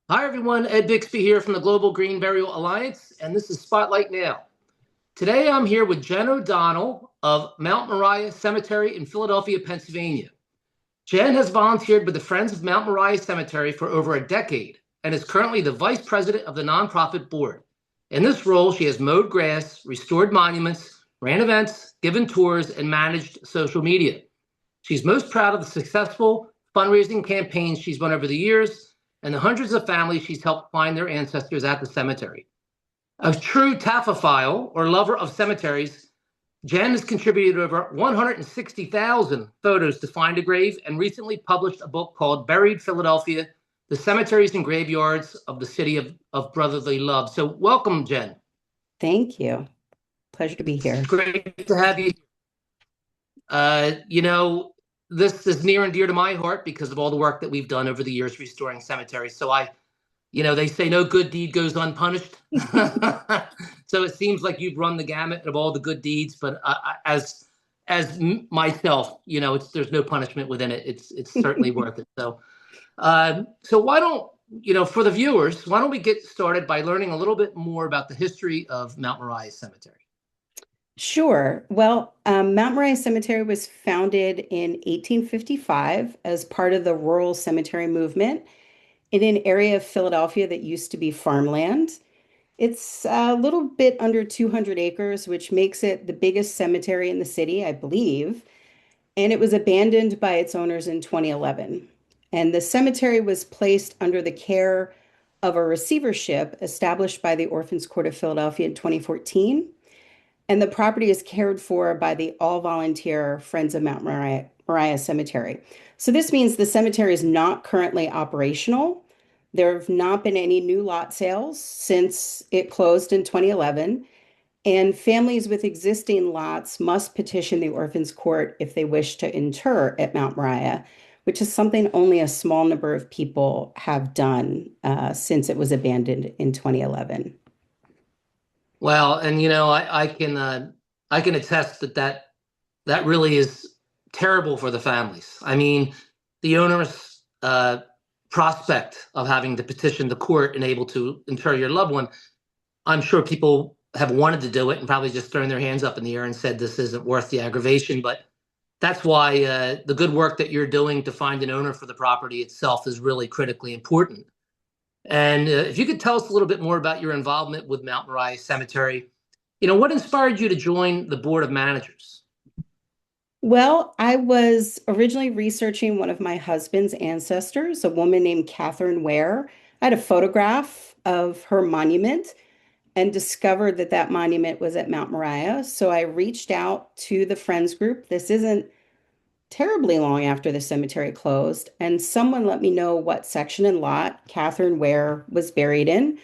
Hi, everyone. Ed Bixby here from the Global Green Burial Alliance, and this is Spotlight Now. Today, I'm here with Jenn O'Donnell of Mount Moriah Cemetery in Philadelphia, Pennsylvania. Jenn has volunteered with the Friends of Mount Moriah Cemetery for over a decade and is currently the vice president of the nonprofit board. In this role, she has mowed grass, restored monuments, ran events, given tours, and managed social media. She's most proud of the successful fundraising campaigns she's run over the years and the hundreds of families she's helped find their ancestors at the cemetery. A true taphophile or lover of cemeteries, Jenn has contributed over 160,000 photos to Find a Grave and recently published a book called Buried Philadelphia, The Cemeteries and Graveyards of the City of Brotherly Love. So welcome, Jenn. Thank you. Pleasure to be It's here. great to have you. Uh, you know, this is near and dear to my heart because of all the work that we've done over the years restoring cemeteries. They say no good deed goes unpunished. So it seems like you've run the gamut of all the good deeds, but as myself, there's no punishment within it. It's certainly worth it. So why don't for the viewers, why don't we get started by learning a little bit more about the history of Mount Moriah Cemetery? Sure. Well, Mount Moriah Cemetery was founded in 1855 as part of the rural cemetery movement in an area of Philadelphia that used to be farmland. It's a little bit under 200 acres, which makes it the biggest cemetery in the city, I believe. And it was abandoned by its owners in 2011. And the cemetery was placed under the care of a receivership established by the Orphans Court of Philadelphia in 2014. And the property is cared for by the all-volunteer Friends of Moriah Cemetery. So this means the cemetery is not currently operational. There have not been any new lot sales since it closed in 2011. And families with existing lots must petition the Orphans Court if they wish to inter at Mount Moriah, which is something only a small number of people have done since it was abandoned in 2011. Well, and I can attest that really is terrible for the families. I mean, the onerous prospect of having to petition the court and able to inter your loved one. I'm sure people have wanted to do it and probably just thrown their hands up in the air and said this isn't worth the aggravation. But that's why the good work that you're doing to find an owner for the property itself is really critically important. And if you could tell us a little bit more about your involvement with Mount Moriah Cemetery, what inspired you to join the board of managers? Well, I was originally researching one of my husband's ancestors, a woman named Catherine Ware. I had a photograph of her monument and discovered that that monument was at Mount Moriah. So I reached out to the Friends group. This isn't terribly long after the cemetery closed, and someone let me know what section and lot Catherine Ware was buried in.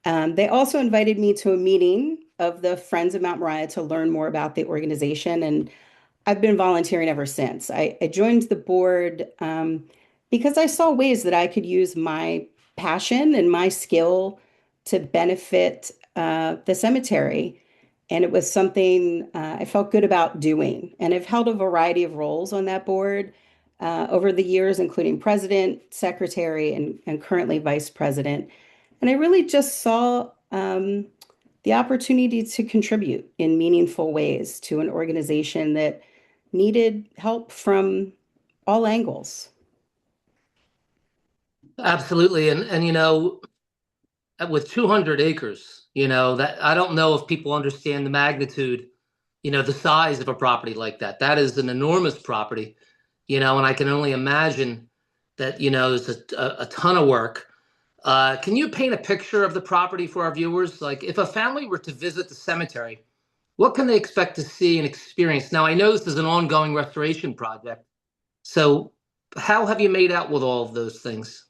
They also invited me to a meeting of the Friends of Mount Moriah to learn more about the organization, and I've been volunteering ever since. I joined the board because I saw ways that I could use my passion and my skill to benefit the cemetery. And it was something I felt good about doing. And I've held a variety of roles on that board over the years, including president, secretary, and currently vice president. And I really just saw the opportunity to contribute in meaningful ways to an organization that needed help from all angles. Absolutely. And with 200 acres, that I don't know if people understand the magnitude, the size of a property like that. That is an enormous property, and I can only imagine that, there's a ton of work. Can you paint a picture of the property for our viewers? Like if a family were to visit the cemetery, what can they expect to see and experience? Now, I know this is an ongoing restoration project. So how have you made out with all of those things?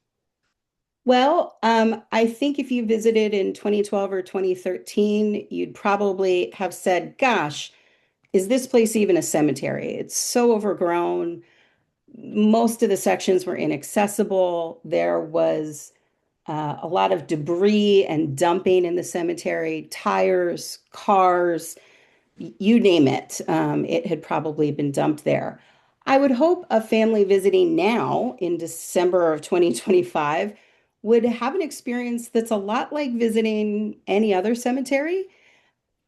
Well, I think if you visited in 2012 or 2013, you'd probably have said, gosh, is this place even a cemetery? It's so overgrown. Most of the sections were inaccessible. There was a lot of debris and dumping in the cemetery, tires, cars, you name it. It had probably been dumped there. I would hope a family visiting now in December of 2025 would have an experience that's a lot like visiting any other cemetery.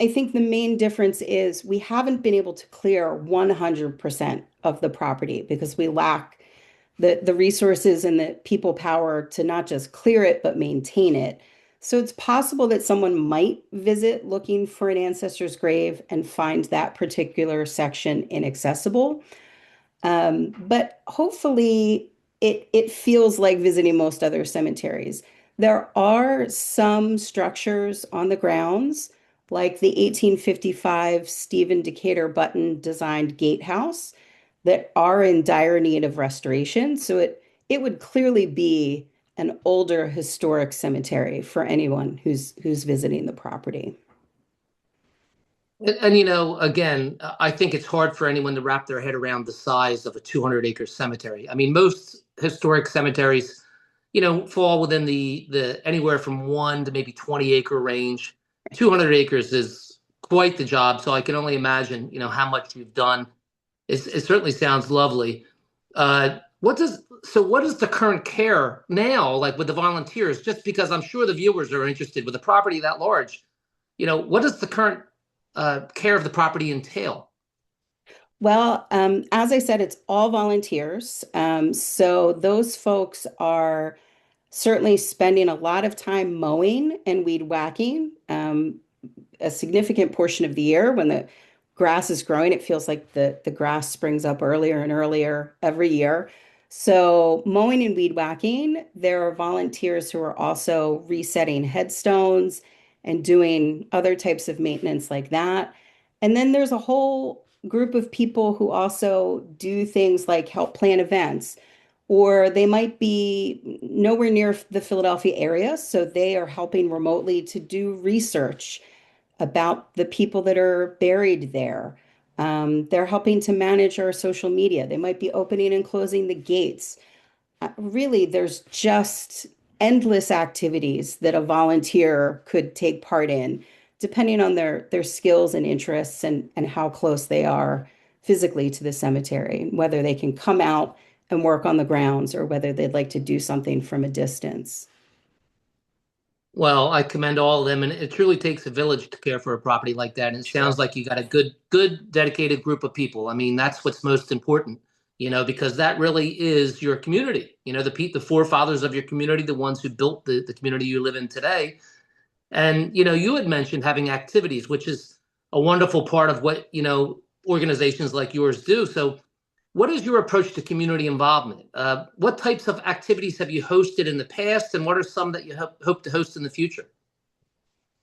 I think the main difference is we haven't been able to clear 100% of the property because we lack the resources and the people power to not just clear it, but maintain it. So it's possible that someone might visit looking for an ancestor's grave and find that particular section inaccessible. But hopefully it feels like visiting most other cemeteries. There are some structures on the grounds, like the 1855 Stephen Decatur Button designed gatehouse, that are in dire need of restoration. So it would clearly be an older historic cemetery for anyone who's visiting the property. And, again, I think it's hard for anyone to wrap their head around the size of a 200-acre cemetery. I mean, most historic cemeteries, fall within the anywhere from 1 to maybe 20-acre range. 200 acres is quite the job, so I can only imagine, how much you've done. It certainly sounds lovely. What is the current care now like with the volunteers? Just because I'm sure the viewers are interested with a property that large, what does the current care of the property entail? Well, as I said, it's all volunteers. So those folks are certainly spending a lot of time mowing and weed whacking. A significant portion of the year when the grass is growing, it feels like the grass springs up earlier and earlier every year. So mowing and weed whacking, there are volunteers who are also resetting headstones and doing other types of maintenance like that. And then there's a whole group of people who also do things like help plan events, or they might be nowhere near the Philadelphia area, so they are helping remotely to do research about the people that are buried there. They're helping to manage our social media. They might be opening and closing the gates. Really, there's just endless activities that a volunteer could take part in, depending on their skills and interests and how close they are physically to the cemetery, whether they can come out and work on the grounds or whether they'd like to do something from a distance. Well, I commend all of them, and it truly takes a village to care for a property like that. And it Sure. sounds like you got a good, dedicated group of people. I mean, that's what's most important, because that really is your community. The forefathers of your community, the ones who built the community you live in today. And you had mentioned having activities, which is a wonderful part of what organizations like yours do. So, what is your approach to community involvement? What types of activities have you hosted in the past, and what are some that you hope to host in the future?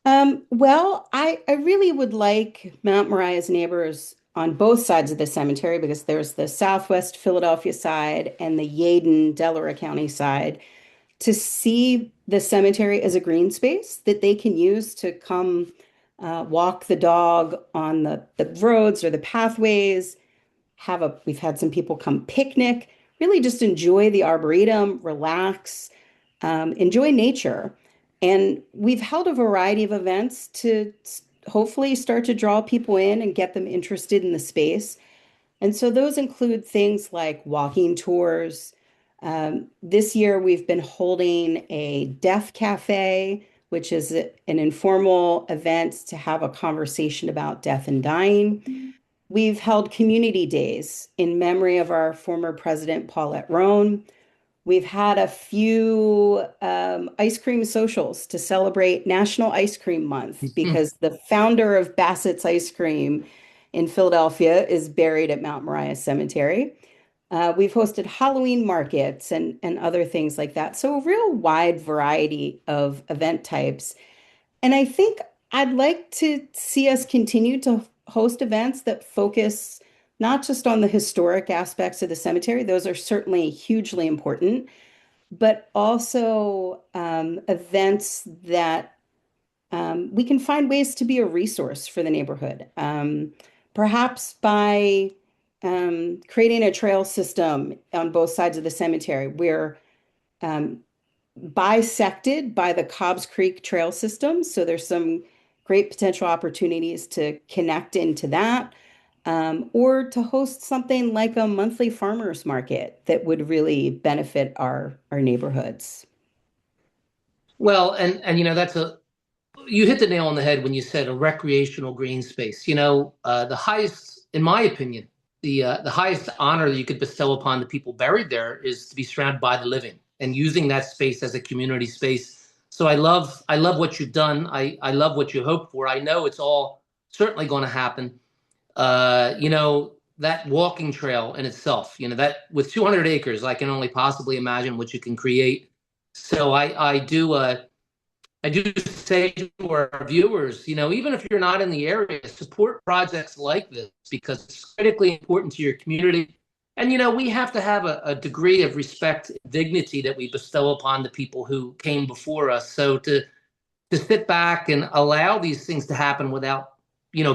Well, I really would like Mount Moriah's neighbors on both sides of the cemetery because there's the Southwest Philadelphia side and the Yeadon, Delaware County side to see the cemetery as a green space that they can use to come walk the dog on the roads or the pathways. We've had some people come picnic, really just enjoy the arboretum, relax, enjoy nature. And we've held a variety of events to hopefully start to draw people in and get them interested in the space. And so those include things like walking tours. This year, we've been holding a death cafe, which is an informal event to have a conversation about death and dying. We've held community days in memory of our former president, Paulette Roan. We've had a few ice cream socials to celebrate National Ice Cream Month because the founder of Bassett's Ice Cream in Philadelphia is buried at Mount Moriah Cemetery. We've hosted Halloween markets and other things like that. So a real wide variety of event types. And I think I'd like to see us continue to host events that focus not just on the historic aspects of the cemetery, those are certainly hugely important, but also events that we can find ways to be a resource for the neighborhood. Perhaps by creating a trail system on both sides of the cemetery. We're um, bisected by the Cobbs Creek Trail System. So there's some great potential opportunities to connect into that, or to host something like a monthly farmers market that would really benefit our neighborhoods. Well, and that's a you hit the nail on the head when you said a recreational green space. The highest, in my opinion, the highest honor that you could bestow upon the people buried there is to be surrounded by the living and using that space as a community space. So I love what you've done. I love what you hope for. I know it's all certainly going to happen. That walking trail in itself, that with 200 acres, I can only possibly imagine what you can create. So I do say to our viewers, even if you're not in the area, support projects like this because it's critically important to your community. And, we have to have a degree of respect and dignity that we bestow upon the people who came before us. So to sit back and allow these things to happen without,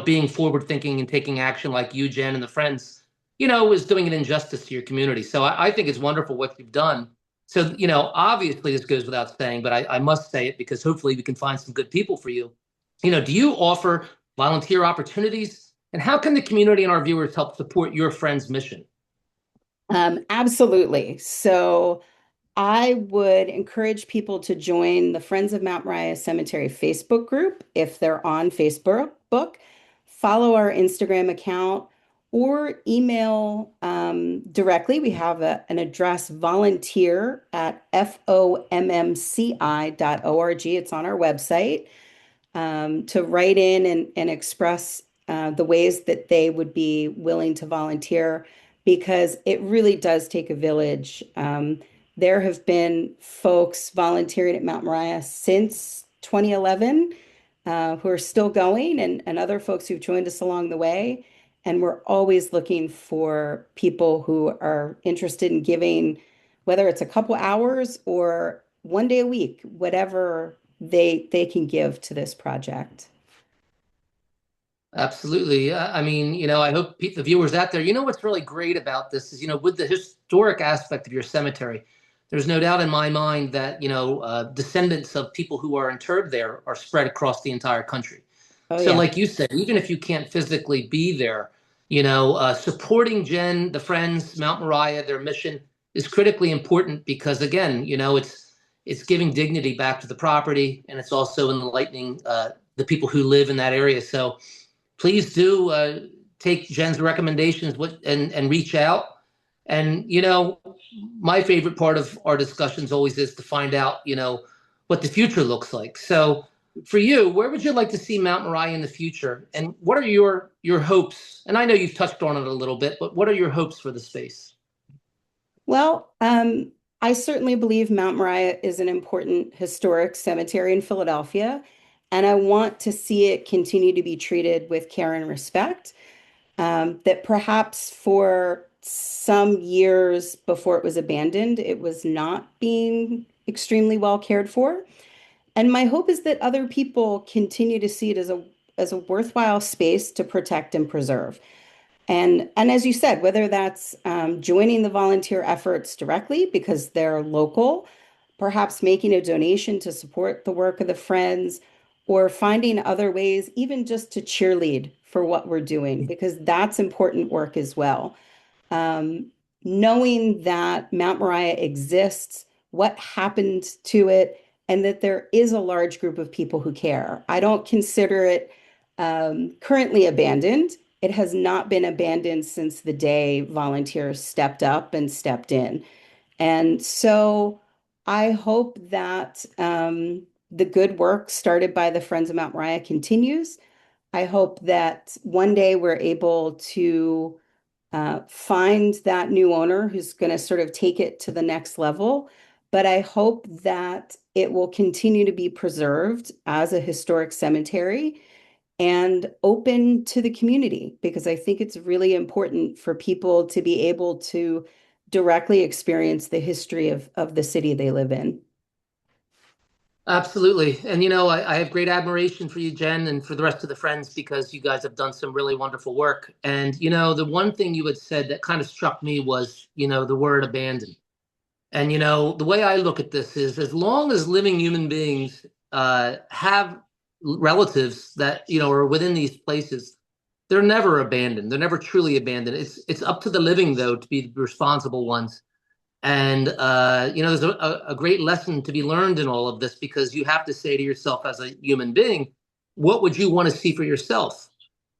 being forward thinking and taking action like you, Jen, and the friends, is doing an injustice to your community. So I think it's wonderful what you've done. So, obviously this goes without saying, but I must say it because hopefully we can find some good people for you. Do you offer volunteer opportunities? And how can the community and our viewers help support your friend's mission? Absolutely. So I would encourage people to join the Friends of Mount Moriah Cemetery Facebook group if they're on Facebook, follow our Instagram account, or email directly. We have an address volunteer at fommci.org. It's on our website to write in and express the ways that they would be willing to volunteer because it really does take a village. There have been folks volunteering at Mount Moriah since 2011 who are still going and other folks who've joined us along the way. And we're always looking for people who are interested in giving, whether it's a couple hours or one day a week, whatever they can give to this project. Absolutely. I mean, I hope the viewers out there, what's really great about this is, with the historic aspect of your cemetery, there's no doubt in my mind that, descendants of people who are interred there are spread across the entire country. Oh So, yeah. like you said, even if you can't physically be there, supporting Jen, the friends, Mount Moriah, their mission is critically important because, again, it's giving dignity back to the property and it's also enlightening the people who live in that area. So, please do take Jen's recommendations and reach out. And, my favorite part of our discussions always is to find out, what the future looks like. So for you, where would you like to see Mount Moriah in the future? And what are your hopes? And I know you've touched on it a little bit, but what are your hopes for the space? Well, I certainly believe Mount Moriah is an important historic cemetery in Philadelphia, and I want to see it continue to be treated with care and respect. That perhaps for some years before it was abandoned, it was not being extremely well cared for. And my hope is that other people continue to see it as a worthwhile space to protect and preserve. And as you said, whether that's joining the volunteer efforts directly because they're local, perhaps making a donation to support the work of the Friends, or finding other ways, even just to cheerlead for what we're doing, because that's important work as well. Um, Knowing that Mount Moriah exists, what happened to it, and that there is a large group of people who care. I don't consider it currently abandoned. It has not been abandoned since the day volunteers stepped up and stepped in. And so I hope that the good work started by the Friends of Mount Moriah continues. I hope that one day we're able to find that new owner who's going to sort of take it to the next level. But I hope that it will continue to be preserved as a historic cemetery and open to the community because I think it's really important for people to be able to directly experience the history of the city they live in. Absolutely. And, I have great admiration for you, Jen, and for the rest of the friends because you guys have done some really wonderful work. And, the one thing you had said that kind of struck me was, the word abandoned. And, the way I look at this is as long as living human beings have relatives that, are within these places, they're never abandoned. They're never truly abandoned. It's up to the living, though, to be the responsible ones And there's a great lesson to be learned in all of this because you have to say to yourself as a human being, what would you want to see for yourself?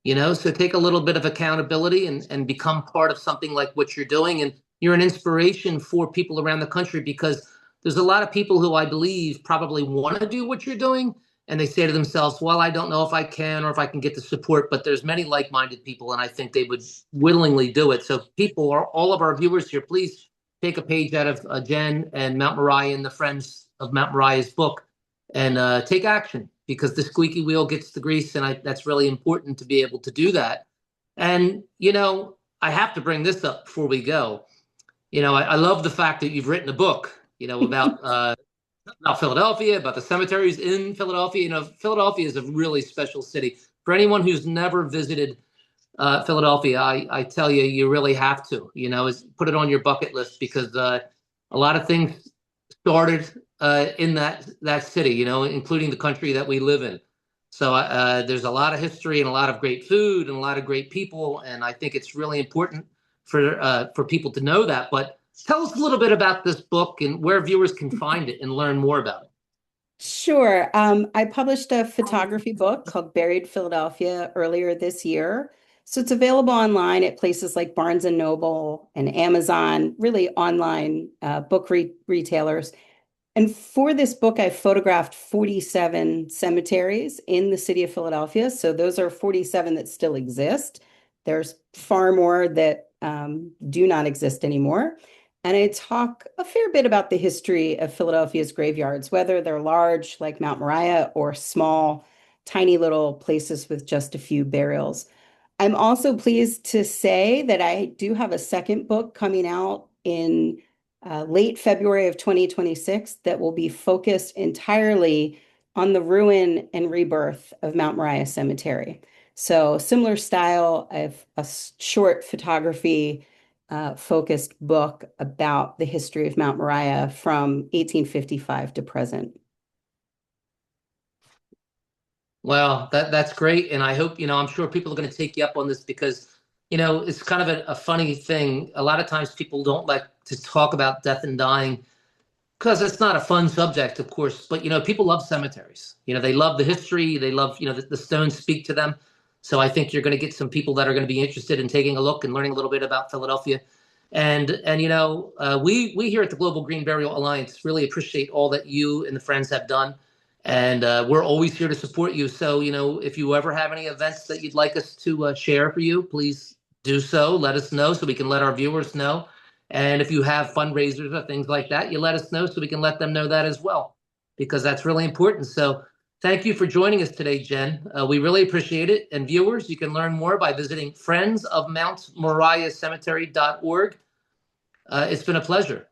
So take a little bit of accountability and become part of something like what you're doing. And you're an inspiration for people around the country because there's a lot of people who I believe probably want to do what you're doing. And they say to themselves, well, I don't know if I can or if I can get the support, but there's many like-minded people, and I think they would willingly do it. So people, or all of our viewers here, please take a page out of Jenn and Mount Moriah and the Friends of Mount Moriah's book and take action because the squeaky wheel gets the grease. And that's really important to be able to do that. And, I have to bring this up before we go. I love the fact that you've written a book, about Philadelphia, about the cemeteries in Philadelphia. Philadelphia is a really special city. For anyone who's never visited Philadelphia, I tell you, you really have to, put it on your bucket list because a lot of things started in that city, including the country that we live in. So there's a lot of history and a lot of great food and a lot of great people, and I think it's really important for people to know that. But tell us a little bit about this book and where viewers can find it and learn more about it. Sure. I published a photography book called Buried Philadelphia earlier this year. So it's available online at places like Barnes and Noble and Amazon, really online book retailers. And for this book, I photographed 47 cemeteries in the city of Philadelphia. So those are 47 that still exist. There's far more that do not exist anymore. And I talk a fair bit about the history of Philadelphia's graveyards, whether they're large like Mount Moriah or small, tiny little places with just a few burials. I'm also pleased to say that I do have a second book coming out in late February of 2026 that will be focused entirely on the ruin and rebirth of Mount Moriah Cemetery. So similar style of a short photography focused book about the history of Mount Moriah from 1855 to present. Well, that's great, and I hope I'm sure people are going to take you up on this because it's kind of a funny thing. A lot of times people don't like to talk about death and dying because it's not a fun subject, of course. But people love cemeteries. They love the history. They love the stones speak to them. So I think you're going to get some people that are going to be interested in taking a look and learning a little bit about Philadelphia. And we here at the Global Green Burial Alliance really appreciate all that you and the friends have done. And we're always here to support you. So, if you ever have any events that you'd like us to share for you, please do so. Let us know so we can let our viewers know. And if you have fundraisers or things like that, you let us know so we can let them know that as well, because that's really important. So thank you for joining us today, Jenn. We really appreciate it. And viewers, you can learn more by visiting friendsofmountmoriahcemetery.org. It's been a pleasure.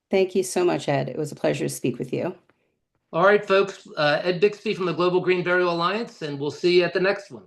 Thank you so much, Ed. It was a pleasure to speak with you. All right, folks, Ed Bixby from the Global Green Burial Alliance, and we'll see you at the next one.